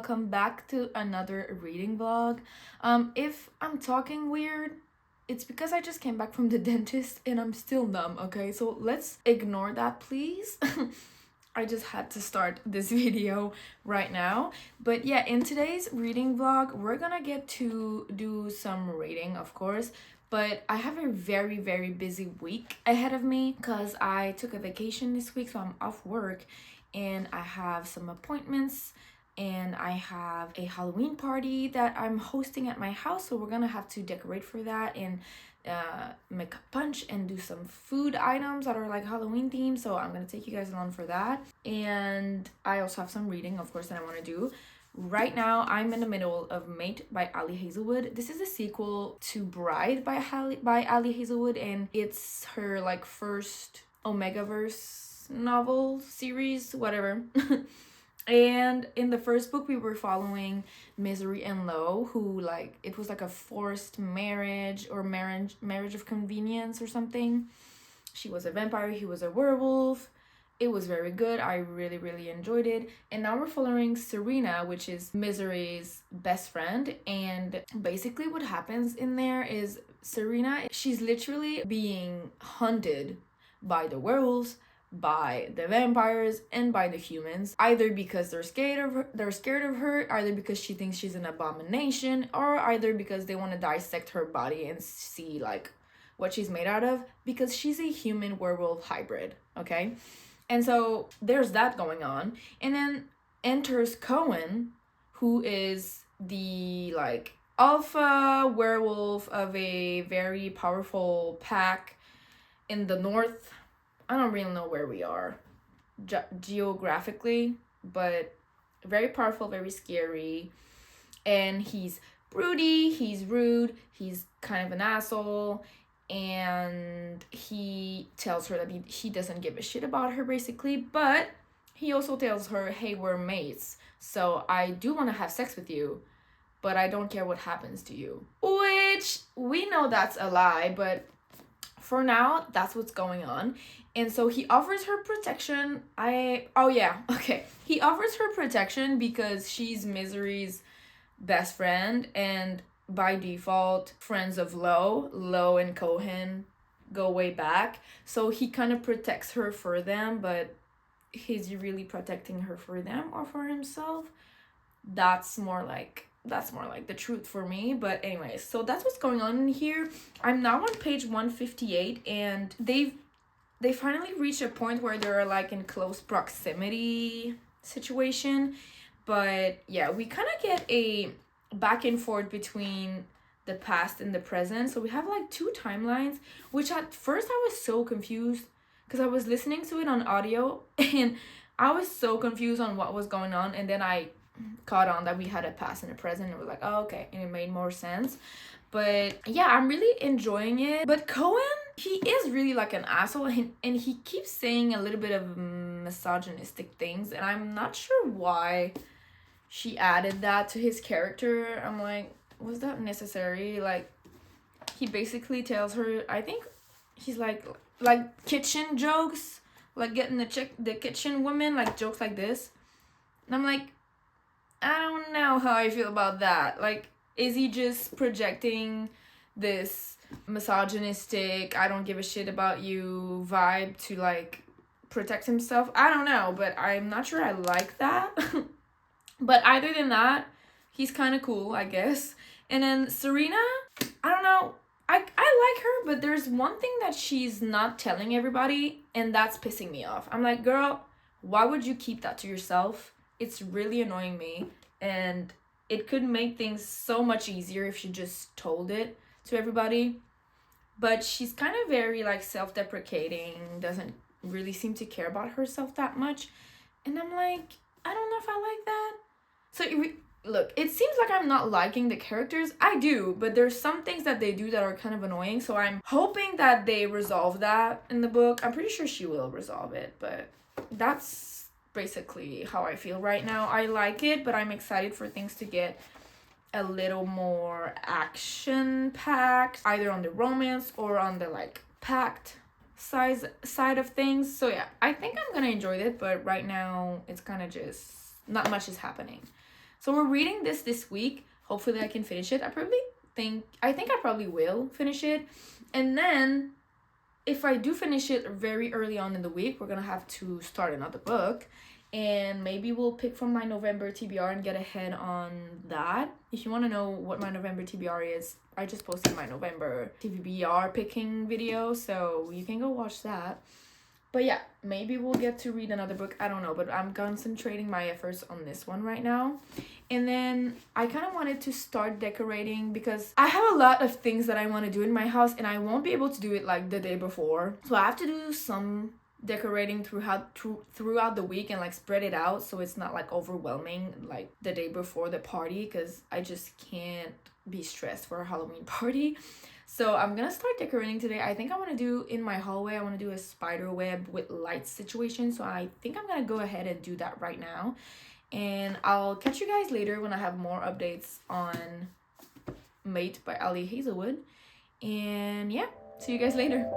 welcome back to another reading vlog. If I'm talking weird, it's because I just came back from the dentist and I'm still numb, okay? So let's ignore that, please. I just had to start this video right now. But yeah, in today's reading vlog, we're gonna get to do some reading, of course. But I have a very, very busy week ahead of me because I took a vacation this week, so I'm off work and I have some appointments and I have a Halloween party that I'm hosting at my house, so we're gonna have to decorate for that and make a punch and do some food items that are like Halloween themed. So I'm gonna take you guys along for that, and I also have some reading, of course, that I want to do. Right now I'm in the middle of Mate by Ali Hazelwood. This is a sequel to Bride by Ali Hazelwood, and it's her like first Omegaverse novel series, whatever. And in the first book we were following Misery and Lo, who like it was like a forced marriage or marriage of convenience or something. She was a vampire, he was a werewolf. It was very good. I really enjoyed it. And now we're following Serena, which is Misery's best friend, and basically what happens in there is Serena, she's literally being hunted by the werewolves, by the vampires, and by the humans, either because they're scared of her, either because she thinks she's an abomination, or either because they want to dissect her body and see like what she's made out of, because she's a human werewolf hybrid, okay? And so there's that going on. And then enters Cohen, who is the like alpha werewolf of a very powerful pack in the north. I don't really know where we are geographically, but very powerful, very scary. And he's broody, he's rude, he's kind of an asshole, and he tells her that he doesn't give a shit about her basically, but he also tells her, hey, we're mates, so I do want to have sex with you, but I don't care what happens to you. Which we know that's a lie, but for now that's what's going on. And so he offers her protection. He offers her protection because she's Misery's best friend, and by default friends of Lo and Cohen go way back, so he kind of protects her for them. But is he really protecting her for them or for himself? That's more like the truth for me. But anyways, so that's what's going on in here. I'm now on page 158, and they finally reach a point where they're like in close proximity situation. But yeah, we kind of get a back and forth between the past and the present. So we have like two timelines, which at first I was so confused because I was listening to it on audio and I was so confused on what was going on, and then I caught on that we had a past and a present, and we're like, oh, okay, and it made more sense. But yeah, I'm really enjoying it. But Cohen, he is really like an asshole, and he keeps saying a little bit of misogynistic things, and I'm not sure why she added that to his character. I'm like, was that necessary? Like, he basically tells her, I think he's like kitchen jokes, like getting the kitchen woman, like jokes like this. And I'm like, I don't know how I feel about that. Like, is he just projecting this misogynistic, I don't give a shit about you vibe to like protect himself? I don't know, but I'm not sure I like that. But other than that, he's kind of cool, I guess. And then Serena, I don't know, I like her, but there's one thing that she's not telling everybody, and that's pissing me off. I'm like, girl, why would you keep that to yourself? It's really annoying me, and it could make things so much easier if she just told it to everybody. But she's kind of very like self-deprecating, doesn't really seem to care about herself that much. And I'm like, I don't know if I like that. So look, it seems like I'm not liking the characters. I do, but there's some things that they do that are kind of annoying. So I'm hoping that they resolve that in the book. I'm pretty sure she will resolve it, but that's basically how I feel right now. I like it, but I'm excited for things to get a little more action packed, either on the romance or on the like packed side of things. So yeah, I think I'm gonna enjoy it, but right now it's kind of just not much is happening. So we're reading this week. Hopefully I can finish it. I think I probably will finish it. And then if I do finish it very early on in the week, we're gonna have to start another book. And maybe we'll pick from my November TBR and get ahead on that. If you want to know what my November TBR is, I just posted my November TBR picking video, so you can go watch that. But yeah, maybe we'll get to read another book. I don't know, but I'm concentrating my efforts on this one right now. And then I kind of wanted to start decorating because I have a lot of things that I want to do in my house and I won't be able to do it like the day before. So I have to do some decorating throughout the week and like spread it out so it's not like overwhelming like the day before the party, because I just can't be stressed for a Halloween party. So I'm gonna start decorating today. I think I want to do in my hallway, I want to do a spider web with lights situation. So I think I'm gonna go ahead and do that right now. And I'll catch you guys later when I have more updates on Mate by Ali Hazelwood. And yeah, see you guys later.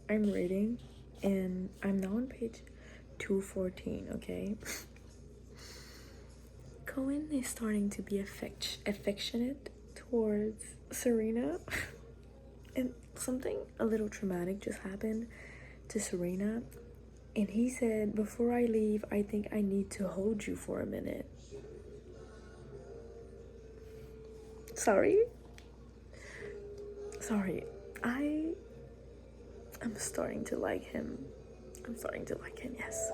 I'm reading and I'm now on page 214, okay? Cohen is starting to be affectionate towards Serena. And something a little traumatic just happened to Serena. And he said, before I leave, I think I need to hold you for a minute. Sorry. I'm starting to like him. Yes.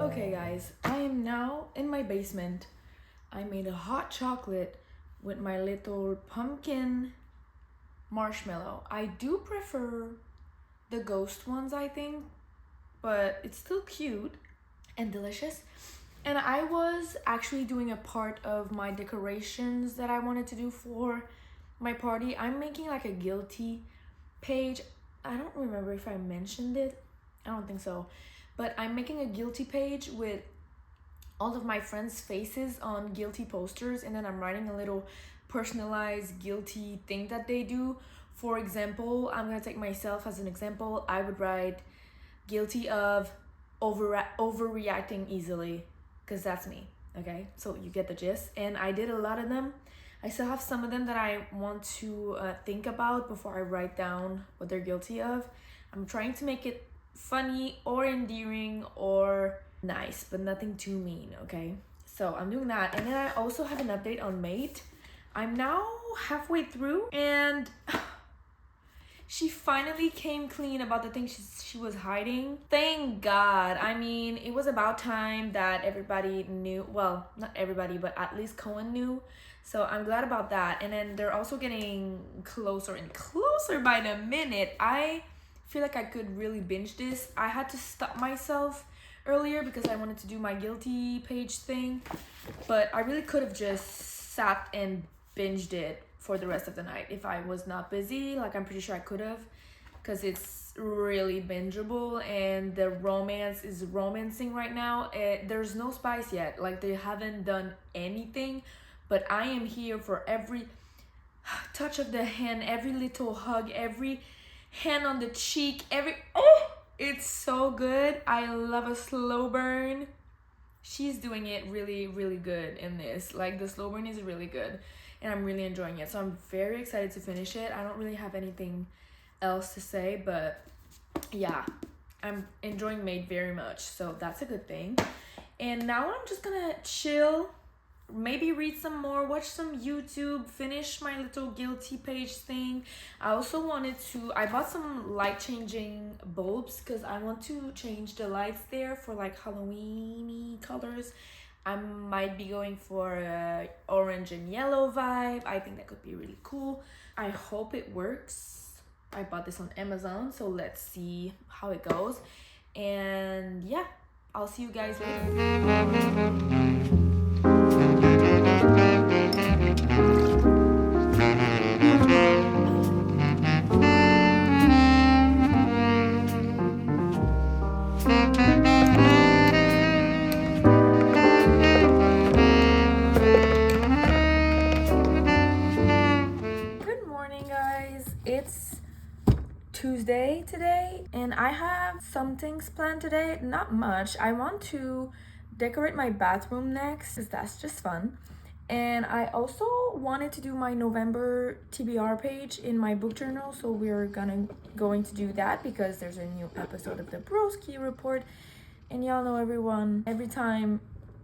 Okay guys, I am now in my basement. I made a hot chocolate with my little pumpkin marshmallow. I do prefer the ghost ones, I think, but it's still cute and delicious. And I was actually doing a part of my decorations that I wanted to do for my party. I'm making like a guilty page. I don't remember if I mentioned it. I don't think so. But I'm making a guilty page with all of my friends' faces on guilty posters, and then I'm writing a little personalized guilty thing that they do. For example, I'm gonna take myself as an example. I would write guilty of overreacting easily, because that's me. Okay, so you get the gist. And I did a lot of them. I still have some of them that I want to think about before I write down what they're guilty of. I'm trying to make it funny or endearing or nice, but nothing too mean, okay? So I'm doing that. And then I also have an update on Mate. I'm now halfway through and She finally came clean about the things she was hiding. Thank God. I mean, it was about time that everybody knew. Well, not everybody, but at least Cohen knew. So I'm glad about that. And then they're also getting closer and closer by the minute. I feel like I could really binge this. I had to stop myself earlier because I wanted to do my guilty page thing. But I really could have just sat and binged it for the rest of the night if I was not busy. Like, I'm pretty sure I could have, because it's really bingeable and the romance is romancing right now. There's no spice yet. Like, they haven't done anything, but I am here for every touch of the hand, every little hug, every hand on the cheek, it's so good. I love a slow burn. She's doing it really, really good in this. Like, the slow burn is really good and I'm really enjoying it. So I'm very excited to finish it. I don't really have anything else to say, but yeah, I'm enjoying Maid very much. So that's a good thing. And now I'm just gonna chill, maybe read some more, watch some YouTube, finish my little guilty page thing. I also I bought some light changing bulbs because I want to change the lights there for like Halloween-y colors. I might be going for a orange and yellow vibe. I think that could be really cool. I hope it works. I bought this on Amazon, so let's see how it goes. And yeah, I'll see you guys later. It's Tuesday today and I have some things planned today. Not much. I want to decorate my bathroom next because that's just fun. And I also wanted to do my November TBR page in my book journal, so we're going to do that because there's a new episode of the Broski Report. And y'all know, everyone, every time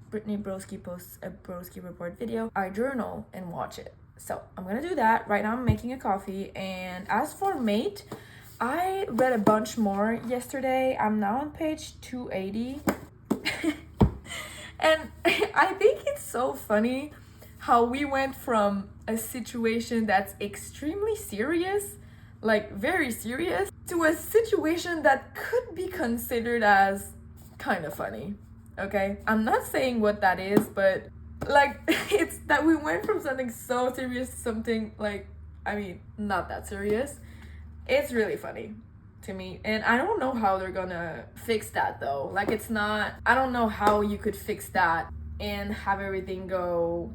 Brittany Broski posts a Broski Report video, I journal and watch it. So I'm gonna do that. Right now I'm making a coffee. And as for Mate, I read a bunch more yesterday. I'm now on page 280. And I think it's so funny how we went from a situation that's extremely serious, like very serious, to a situation that could be considered as kind of funny. Okay? I'm not saying what that is, but like, it's that we went from something so serious to something like, I mean, not that serious. It's really funny to me, and I don't know how they're gonna fix that though. Like, it's not, I don't know how you could fix that and have everything go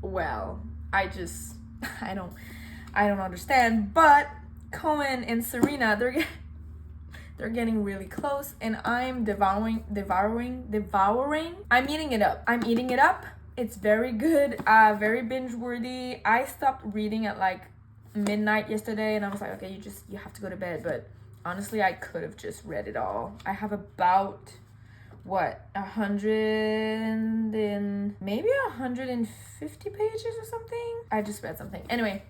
well. I don't understand. But Cohen and Serena, they're getting really close, and I'm devouring. I'm eating it up. It's very good, very binge worthy. I stopped reading at like midnight yesterday, and I was like, okay, you have to go to bed. But honestly, I could have just read it all. I have about 100 and maybe 150 pages or something. I just read something. Anyway,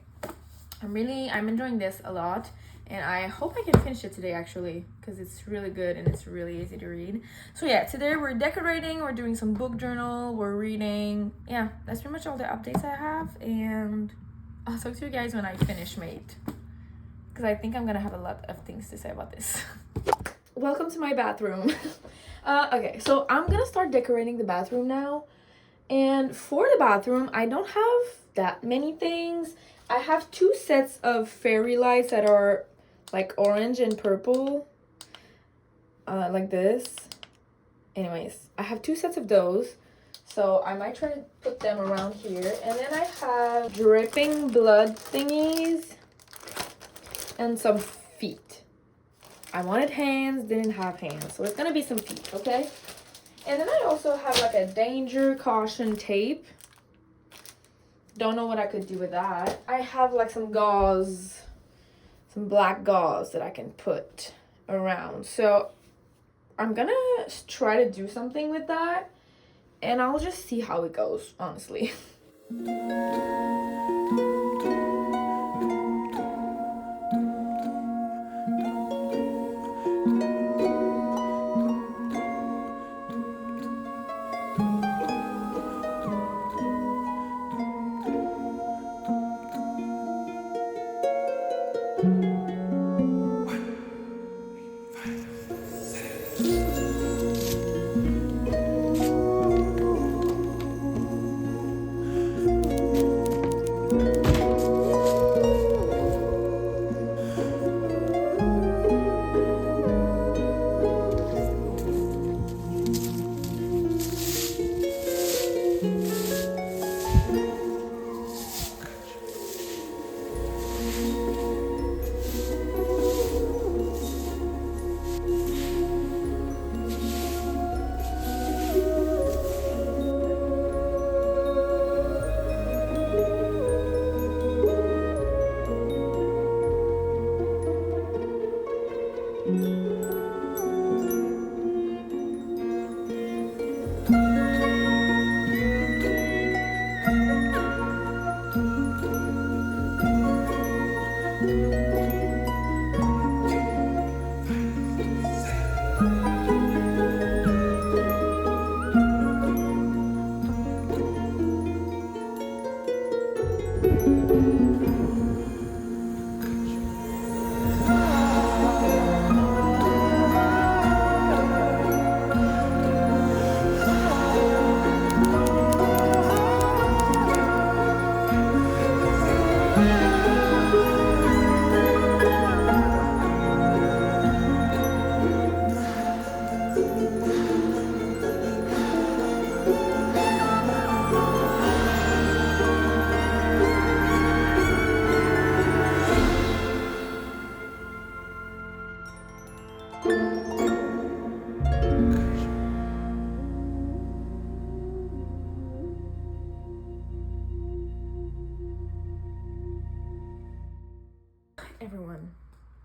I'm enjoying this a lot. And I hope I can finish it today, actually, because it's really good and it's really easy to read. So yeah, today we're decorating, we're doing some book journal, we're reading. Yeah, that's pretty much all the updates I have. And I'll talk to you guys when I finish Mate, because I think I'm going to have a lot of things to say about this. Welcome to my bathroom. Okay, so I'm going to start decorating the bathroom now. And for the bathroom, I don't have that many things. I have 2 sets of fairy lights that are like orange and purple, like this. Anyways, I have 2 sets of those, so I might try to put them around here. And then I have dripping blood thingies and some feet. I wanted hands, didn't have hands, so it's gonna be some feet, okay? And then I also have like a danger caution tape. Don't know what I could do with that. I have like some gauze, some black gauze that I can put around. So I'm gonna try to do something with that, and I'll just see how it goes, honestly.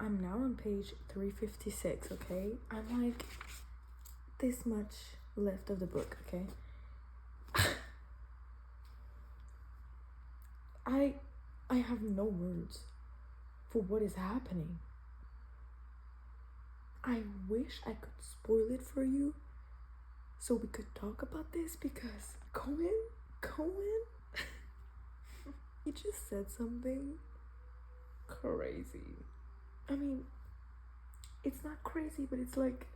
I'm now on page 356, okay? I'm like this much left of the book, okay? I have no words for what is happening. I wish I could spoil it for you so we could talk about this, because Cohen, he just said something crazy. I mean, it's not crazy, but it's like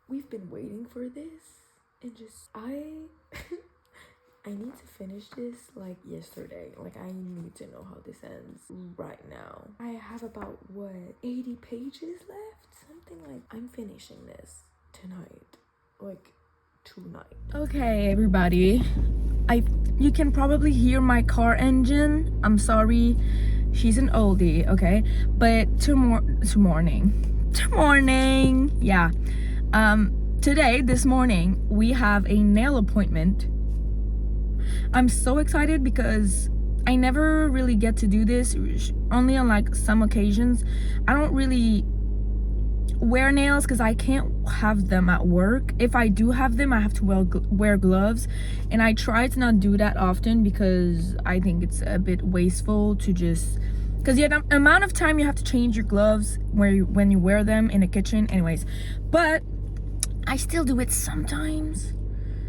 we've been waiting for this, and just I need to finish this like yesterday. Like, I need to know how this ends right now. I have about 80 pages left, something like. I'm finishing this tonight, like tonight. Okay, everybody, you can probably hear my car engine. I'm sorry, she's an oldie, okay? But tomorrow, yeah. This morning we have a nail appointment. I'm so excited because I never really get to do this, only on like some occasions. I don't really wear nails because I can't have them at work. If I do have them, I have to wear gloves, and I try to not do that often because I think it's a bit wasteful to just, because the amount of time you have to change your gloves when you wear them in a kitchen anyways. But I still do it sometimes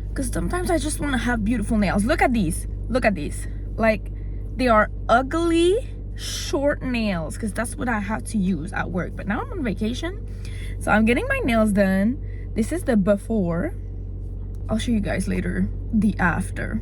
because sometimes I just want to have beautiful nails. Look at these, like, they are ugly short nails because that's what I have to use at work. But now I'm on vacation, so I'm getting my nails done. This is the before. I'll show you guys later the after.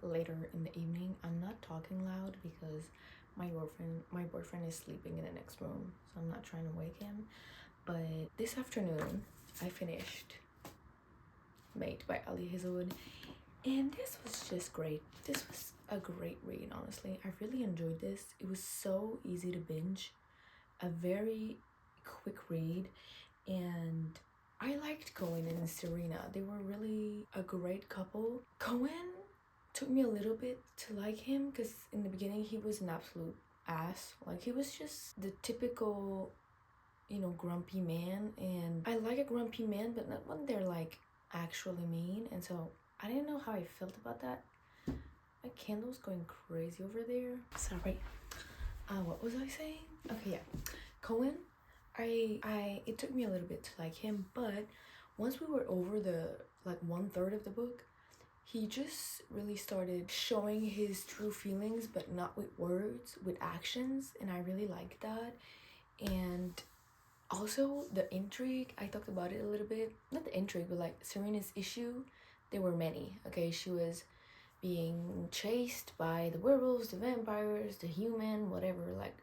Later in the evening. I'm not talking loud because my boyfriend is sleeping in the next room, so I'm not trying to wake him. But this afternoon I finished Mate by Ali Hazelwood, and this was just great. This was a great read, honestly. I really enjoyed this. It was so easy to binge, a very quick read, and I liked Cohen and Serena. They were really a great couple. Cohen took me a little bit to like him because in the beginning he was an absolute ass. Like, he was just the typical, grumpy man, and I like a grumpy man, but not when they're like actually mean. And so I didn't know how I felt about that. My candle's going crazy over there. Sorry. What was I saying? Okay, yeah. Cohen, it took me a little bit to like him, but once we were over the like 1/3 of the book, he just really started showing his true feelings, but not with words, with actions, and I really liked that. And also the intrigue, I talked about it a little bit. Not the intrigue, but like Serena's issue. There were many, okay? She was being chased by the werewolves, the vampires, the human, whatever, like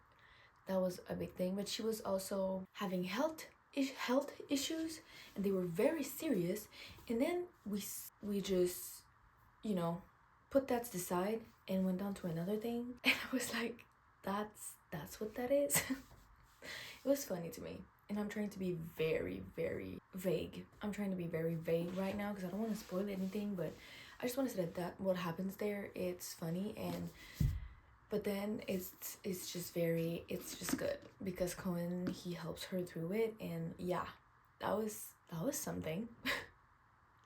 that was a big thing. But she was also having health health issues, and they were very serious. And then we just, you know, put that to the side and went on to another thing. And I was like, that's what that is. It was funny to me. And I'm trying to be very, very vague. I'm trying to be very vague right now because I don't want to spoil anything, but I just want to say that what happens there, it's funny, and but then it's just good because Cohen, he helps her through it. And yeah, that was something.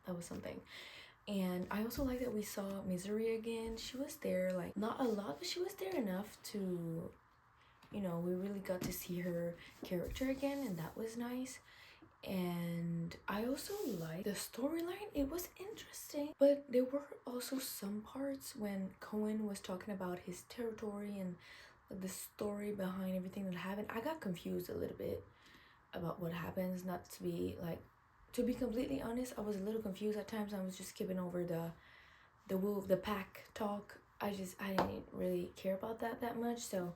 That was something. And I also like that we saw Misery again. She was there, like, not a lot, but she was there enough to, you know, we really got to see her character again, and that was nice. And I also liked the storyline. It was interesting, but there were also some parts when Cohen was talking about his territory and the story behind everything that happened. I got confused a little bit about what happens. Not to be like, to be completely honest, I was a little confused at times. I was just skipping over the pack talk. I didn't really care about that much, so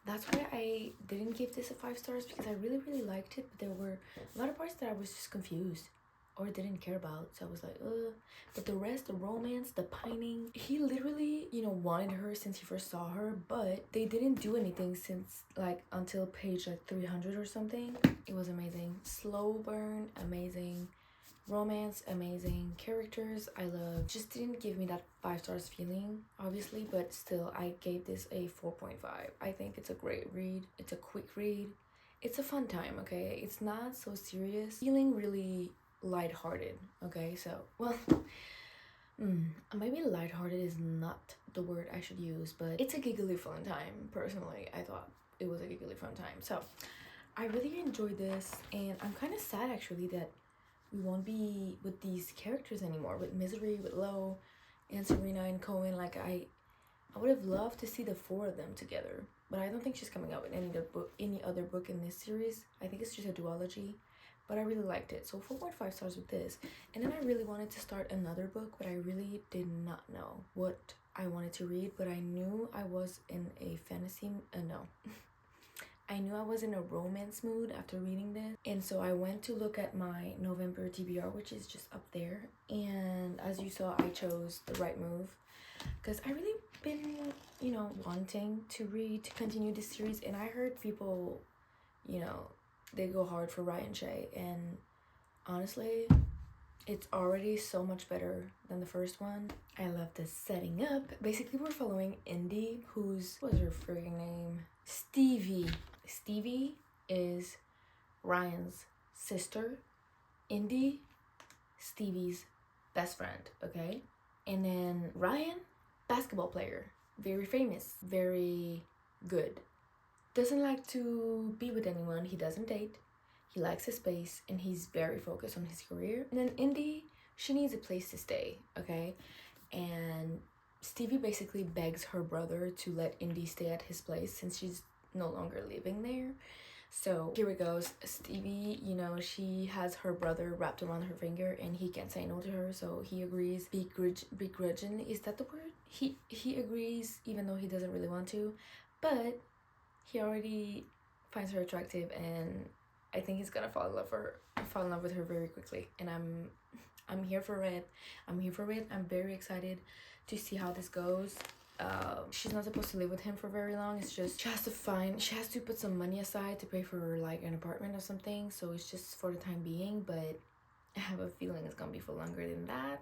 that's why I didn't give this a 5 stars, because I really liked it, but there were a lot of parts that I was just confused or didn't care about. So I was like, ugh. But the rest, the romance, the pining, he literally, you know, wanted her since he first saw her, but they didn't do anything since like until page like 300 or something. It was amazing. Slow burn, amazing. Romance, amazing. Characters, I love. Just didn't give me that 5 stars feeling, obviously, but still, I gave this a 4.5. I think it's a great read. It's a quick read. It's a fun time, okay? It's not so serious. Feeling really lighthearted, okay? So, well, maybe lighthearted is not the word I should use, but it's a giggly fun time. Personally, I thought it was a giggly fun time. So, I really enjoyed this, and I'm kind of sad actually that we won't be with these characters anymore, with Misery, with Lo, and Serena and Cohen. Like, I would have loved to see the 4 of them together, but I don't think she's coming out with any other book in this series. I think it's just a duology, but I really liked it. So 4.5 stars with this. And then I really wanted to start another book, but I really did not know what I wanted to read, but I knew I was in a fantasy, no. I knew I was in a romance mood after reading this, and so I went to look at my November TBR, which is just up there, and as you saw, I chose The Right Move because I really been, you know, wanting to continue this series, and I heard people, you know, they go hard for Ryan Shea, and honestly, it's already so much better than the first one. I love the setting up. Basically, we're following Indy, who's, what's her freaking name? Stevie. Stevie is Ryan's sister. Indy, Stevie's best friend, okay? And then Ryan, basketball player, very famous, very good. Doesn't like to be with anyone, he doesn't date. He likes his space, and he's very focused on his career. And then Indy, she needs a place to stay, okay? And Stevie basically begs her brother to let Indy stay at his place since she's no longer living there. So here it goes. Stevie, you know, she has her brother wrapped around her finger, and he can't say no to her, so he agrees. Begrudgingly, is that the word? He agrees even though he doesn't really want to, but he already finds her attractive, and I think he's gonna fall in love with her very quickly. And I'm here for it. I'm here for it. I'm very excited to see how this goes. She's not supposed to live with him for very long. It's just she has to put some money aside to pay for like an apartment or something, so it's just for the time being, but I have a feeling it's gonna be for longer than that,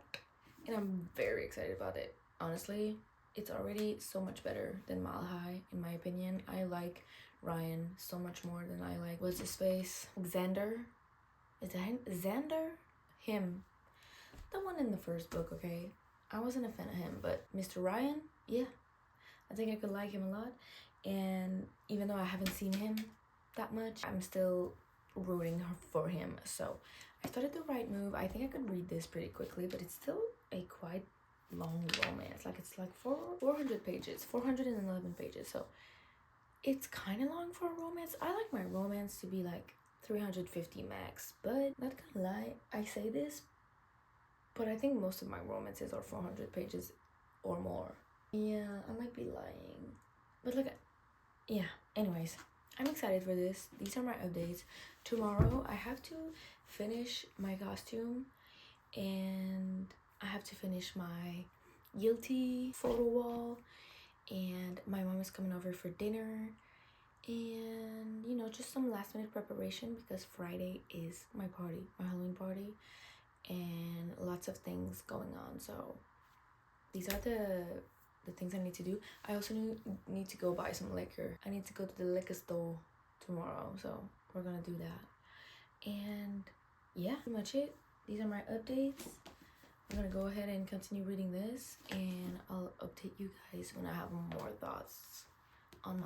and I'm very excited about it. Honestly, it's already so much better than Mile High, in my opinion. I like Ryan so much more than I like, what's his face, Xander. Is that him? Xander? Him, the one in the first book, okay? I wasn't a fan of him, but Mr. Ryan, yeah, I think I could like him a lot. And even though I haven't seen him that much, I'm still rooting for him. So I started The Right Move. I think I could read this pretty quickly, but it's still a quite long romance. Like, it's like 400 pages, 411 pages. So it's kind of long for a romance. I like my romance to be like 350 max, but not gonna lie, I say this, but I think most of my romances are 400 pages or more. Yeah, I might be lying, but like, yeah, anyways, I'm excited for this. These are my updates. Tomorrow I have to finish my costume, and I have to finish my guilty photo wall, and my mom is coming over for dinner, and you know, just some last minute preparation because Friday is my party, my Halloween party, and lots of things going on. So these are the things I need to do. I also need to go buy some liquor. I need to go to the liquor store tomorrow, so we're gonna do that. And yeah, pretty much it. These are my updates. I'm gonna go ahead and continue reading this, and I'll update you guys when I have more thoughts on my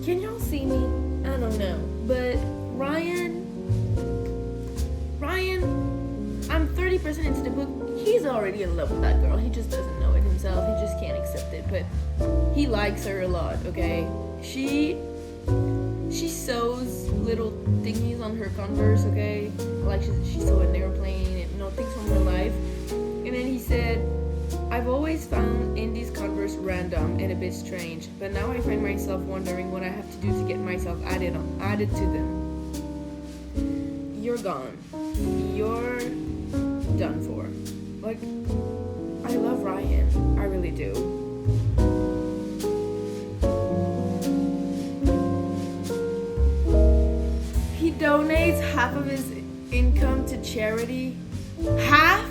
Can y'all see me? I don't know. But Ryan, I'm 30% into the book. He's already in love with that girl. He just doesn't know it himself. He just can't accept it. But he likes her a lot, okay? She sews little thingies on her Converse, okay? Like she sewed an airplane and things from her life. And then he said, I've always found Indy's Converse random and a bit strange, but now I find myself wondering what I have to do to get myself added to them. You're gone. You're done for. Like, I love Ryan. I really do. He donates half of his income to charity. Half?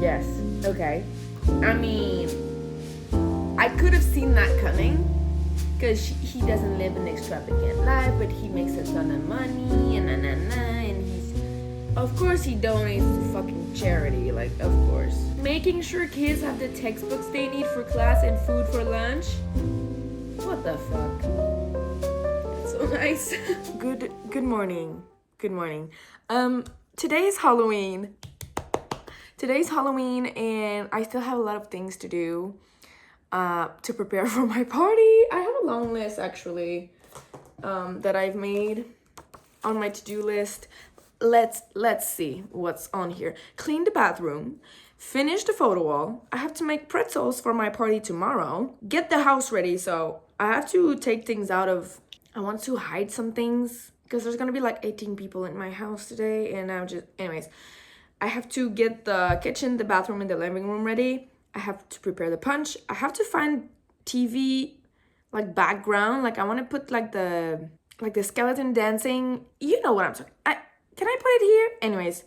Yes, okay. I mean, I could have seen that coming, because he doesn't live an extravagant life, but he makes a ton of money, and and of course he donates to fucking charity, like, of course. Making sure kids have the textbooks they need for class and food for lunch? What the fuck? That's so nice. Good morning. Today's Halloween. Today's Halloween, and I still have a lot of things to do to prepare for my party. I have a long list, actually, that I've made on my to-do list. Let's see what's on here. Clean the bathroom, finish the photo wall. I have to make pretzels for my party tomorrow. Get the house ready, so I have to take things out of... I want to hide some things, because there's gonna be like 18 people in my house today, and anyways... I have to get the kitchen, the bathroom, and the living room ready. I have to prepare the punch. I have to find TV, like, background. Like, I want to put, like the skeleton dancing. You know what I'm talking. Can I put it here? Anyways,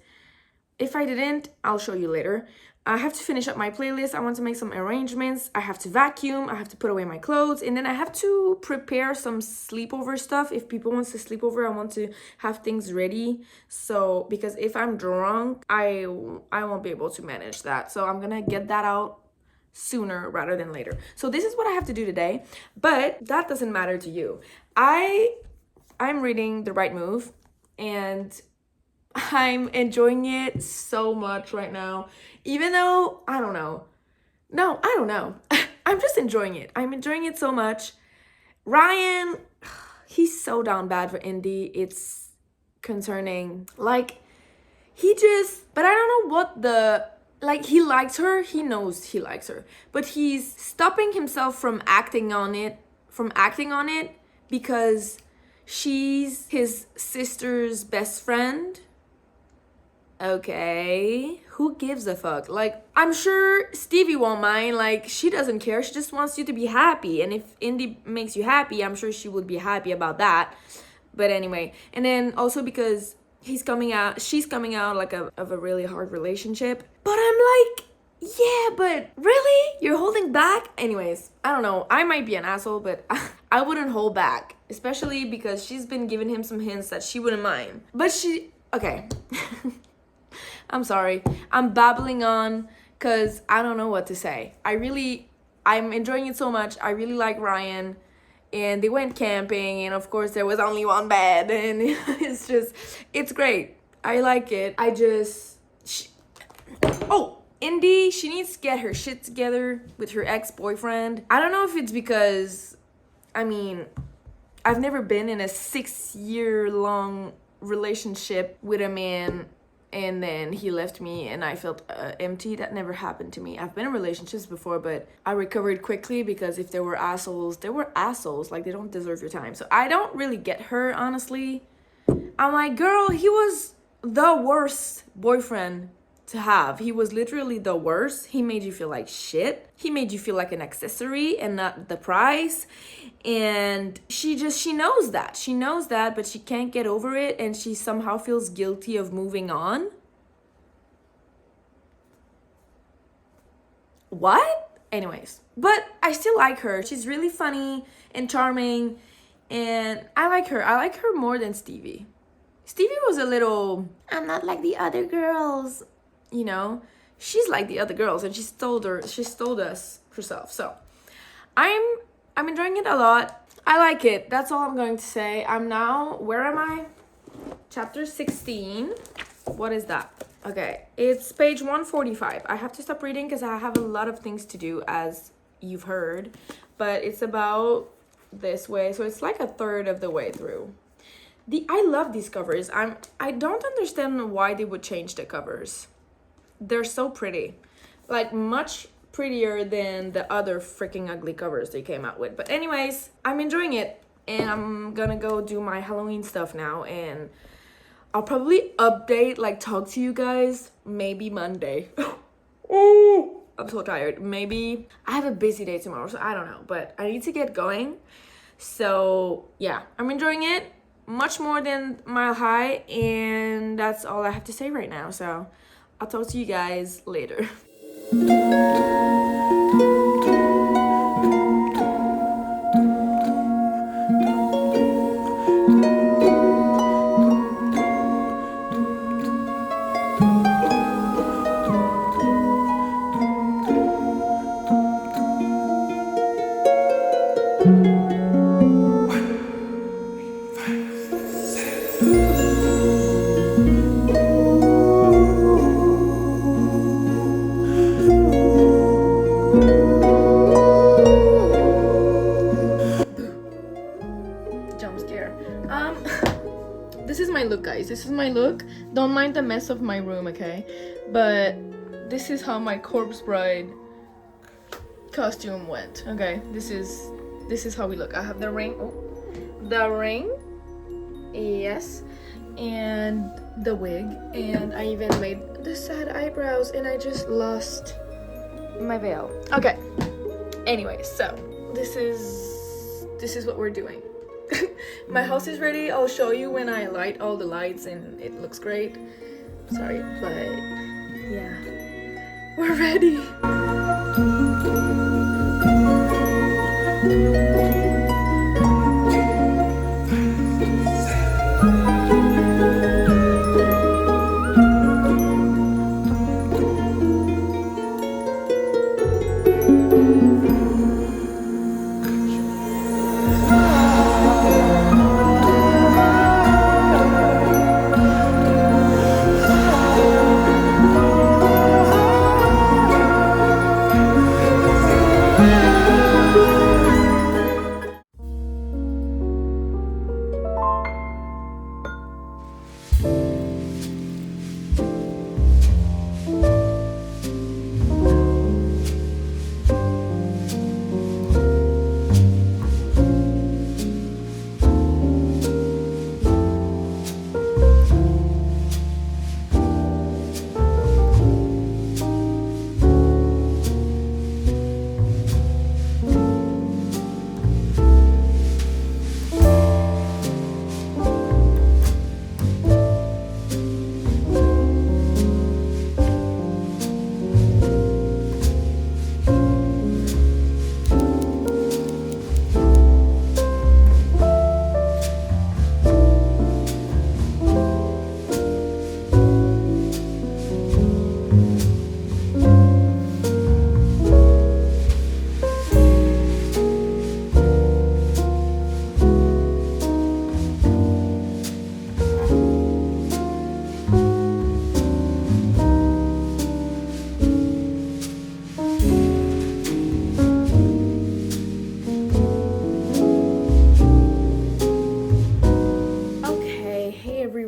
if I didn't, I'll show you later. I have to finish up my playlist. I want to make some arrangements. I have to vacuum. I have to put away my clothes. And then I have to prepare some sleepover stuff. If people want to sleep over, I want to have things ready. So, because if I'm drunk, I won't be able to manage that. So I'm going to get that out sooner rather than later. So this is what I have to do today. But that doesn't matter to you. I'm reading The Right Move, and I'm enjoying it so much right now. Even though, I don't know. No, I don't know. I'm just enjoying it. I'm enjoying it so much. Ryan, he's so down bad for Indy. It's concerning. Like, but I don't know what he likes her. He knows he likes her. But he's stopping himself from acting on it because she's his sister's best friend. Okay, who gives a fuck? Like, I'm sure Stevie won't mind. Like, she doesn't care. She just wants you to be happy. And if Indy makes you happy, I'm sure she would be happy about that. But anyway, and then also because she's coming out like of a really hard relationship. But I'm like, yeah, but really? You're holding back? Anyways, I don't know. I might be an asshole, but I wouldn't hold back. Especially because she's been giving him some hints that she wouldn't mind. But okay. I'm sorry. I'm babbling on because I don't know what to say. I'm enjoying it so much. I really like Ryan. And they went camping, and of course, there was only one bed, and it's great. I like it. Oh, Indy, she needs to get her shit together with her ex-boyfriend. I don't know if it's because, I mean, I've never been in a 6-year-long relationship with a man and then he left me and I felt empty. That never happened to me. I've been in relationships before, but I recovered quickly because if there were assholes, they were assholes. Like, they don't deserve your time. So I don't really get her, honestly. I'm like, girl, he was the worst boyfriend to have. He was literally the worst. He made you feel like shit. He made you feel like an accessory and not the prize. And she knows that. She knows that, but she can't get over it, and she somehow feels guilty of moving on. What? Anyways, but I still like her. She's really funny and charming, and I like her. I like her more than Stevie. Stevie was a little, I'm not like the other girls, you know. She's like the other girls, and she told us herself. So I'm enjoying it a lot. I like it. That's all I'm going to say. Where am I? Chapter 16. What is that? Okay, it's page 145. I have to stop reading because I have a lot of things to do, as you've heard. But it's about this way, so it's like a third of the way through. I love these covers. I don't understand why they would change the covers. They're so pretty. Like, much prettier than the other freaking ugly covers they came out with. But anyways, I'm enjoying it, and I'm gonna go do my Halloween stuff now, and I'll probably talk to you guys maybe Monday. Oh, I'm so tired. Maybe I have a busy day tomorrow, so I don't know, but I need to get going. So yeah, I'm enjoying it much more than Mile High, and that's all I have to say right now. So I'll talk to you guys later. Jump scare. This is my look, guys. This is my look. Don't mind the mess of my room, okay? But this is how my corpse bride costume went. Okay, this is how we look. I have the ring. Oh, the ring. Yes. And the wig. And I even made the sad eyebrows, and I just lost my veil. Okay. Anyway, so this is what we're doing. My house is ready. I'll show you when I light all the lights and it looks great. Sorry, but yeah, we're ready.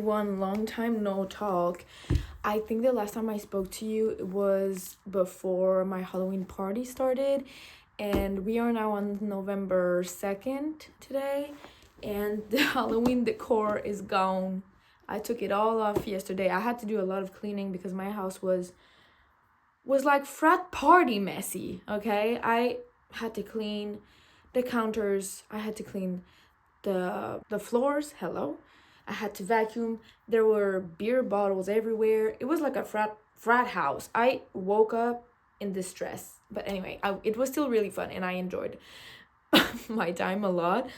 everyone, long time no talk. I think the last time I spoke to you was before my Halloween party started, and we are now on November 2nd today, and the Halloween decor is gone. I took it all off yesterday. I had to do a lot of cleaning because my house was like frat party messy, okay? I had to clean the counters, I had to clean the floors, hello. I had to vacuum. There were beer bottles everywhere. It was like a frat house. I woke up in distress. But anyway, it was still really fun and I enjoyed my time a lot.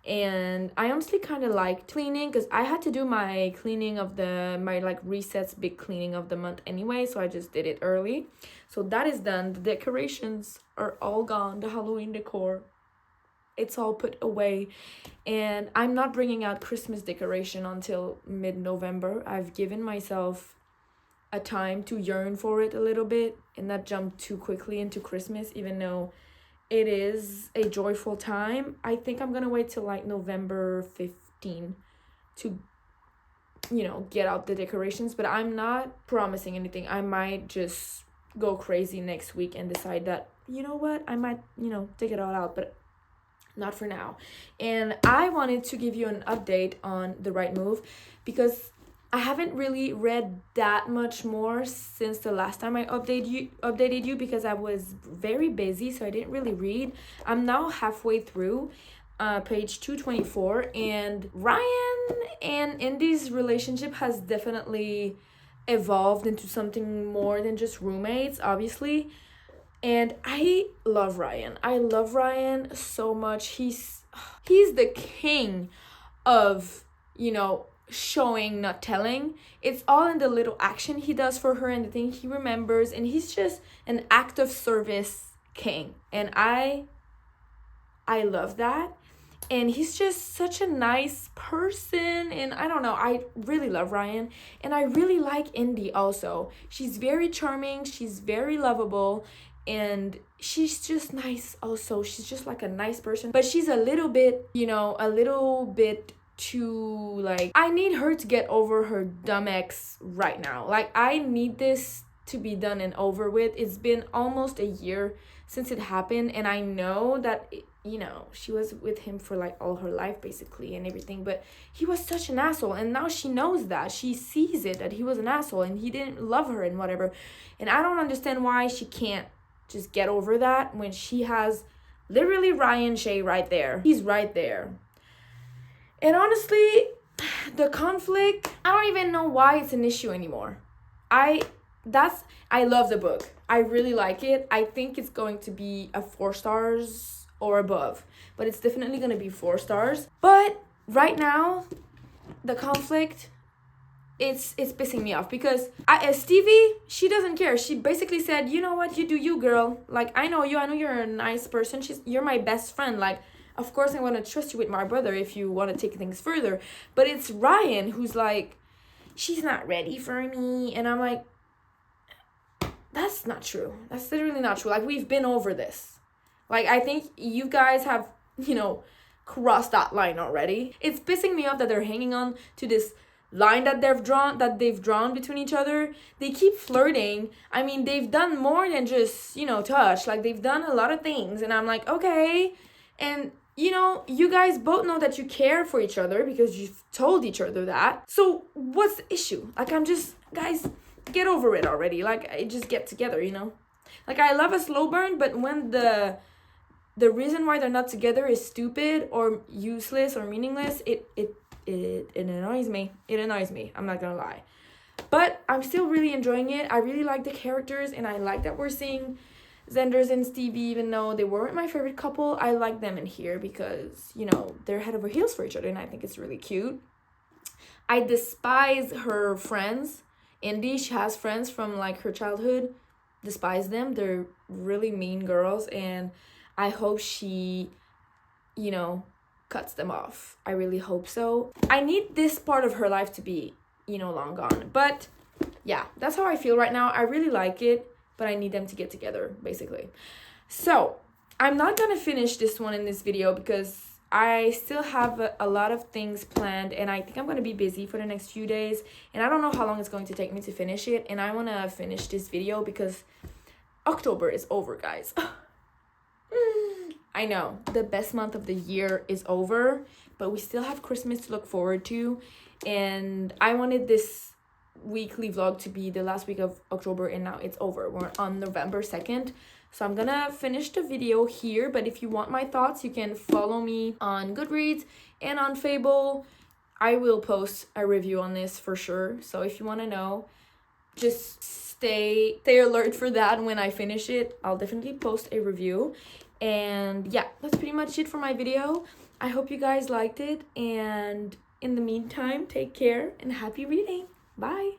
And I honestly kind of like cleaning because I had to do my cleaning of my like resets big cleaning of the month anyway, so I just did it early. So that is done. The decorations are all gone. The Halloween decor, it's all put away, and I'm not bringing out Christmas decoration until mid-November. I've given myself a time to yearn for it a little bit and not jump too quickly into Christmas, even though it is a joyful time. I think I'm gonna wait till like November 15 to, get out the decorations, but I'm not promising anything. I might just go crazy next week and decide that, you know what, I might, take it all out, but not for now. And I wanted to give you an update on The Right Move because I haven't really read that much more since the last time I updated you because I was very busy, so I didn't really read. I'm now halfway through page 224, and Ryan and Indy's relationship has definitely evolved into something more than just roommates, obviously. And I love Ryan. I love Ryan so much. He's the king of, showing, not telling. It's all in the little action he does for her and the thing he remembers, and he's just an act of service king. And I love that. And he's just such a nice person, and I don't know, I really love Ryan. And I really like Indy also. She's very charming, she's very lovable, and she's just nice also. She's just like a nice person, but she's a little bit too, like, I need her to get over her dumb ex right now. Like, I need this to be done and over with. It's been almost a year since it happened, and I know that she was with him for like all her life basically and everything, but he was such an asshole, and now she knows that. She sees it, that he was an asshole and he didn't love her and whatever. And I don't understand why she can't just get over that when she has literally Ryan Shea right there. He's right there. And honestly, the conflict, I don't even know why it's an issue anymore. I love the book. I really like it. I think it's going to be a 4 stars or above, but it's definitely going to be 4 stars. But right now, the conflict, it's pissing me off because Stevie, she doesn't care. She basically said, you know what, you do you, girl. Like, I know you're a nice person. You're my best friend. Like, of course I want to trust you with my brother if you want to take things further. But it's Ryan who's like, she's not ready for me. And I'm like, that's not true. That's literally not true. Like, we've been over this. Like, I think you guys have, crossed that line already. It's pissing me off that they're hanging on to this line that they've drawn between each other. They keep flirting. I mean, they've done more than just, touch. Like, they've done a lot of things. And I'm like, okay. And, you guys both know that you care for each other because you've told each other that. So what's the issue? Like, guys, get over it already. Like, just get together, Like, I love a slow burn, but when the reason why they're not together is stupid or useless or meaningless, it annoys me. It annoys me. I'm not gonna lie. But I'm still really enjoying it. I really like the characters, and I like that we're seeing Xanders and Stevie, even though they weren't my favorite couple. I like them in here because, they're head over heels for each other, and I think it's really cute. I despise her friends. Indy, she has friends from, like, her childhood. Despise them. They're really mean girls, and I hope she, cuts them off. I really hope so. I need this part of her life to be, long gone. But yeah, that's how I feel right now. I really like it, but I need them to get together, basically. So I'm not gonna finish this one in this video because I still have a lot of things planned, and I think I'm going to be busy for the next few days, and I don't know how long it's going to take me to finish it, and I want to finish this video because October is over, guys. I know, the best month of the year is over, but we still have Christmas to look forward to, and I wanted this weekly vlog to be the last week of October, and now it's over. We're on November 2nd. So I'm gonna finish the video here, but if you want my thoughts, you can follow me on Goodreads and on Fable. I will post a review on this for sure. So if you want to know, just stay alert for that. When I finish it, I'll definitely post a review. And yeah, that's pretty much it for my video. I hope you guys liked it, and in the meantime, take care and happy reading. Bye.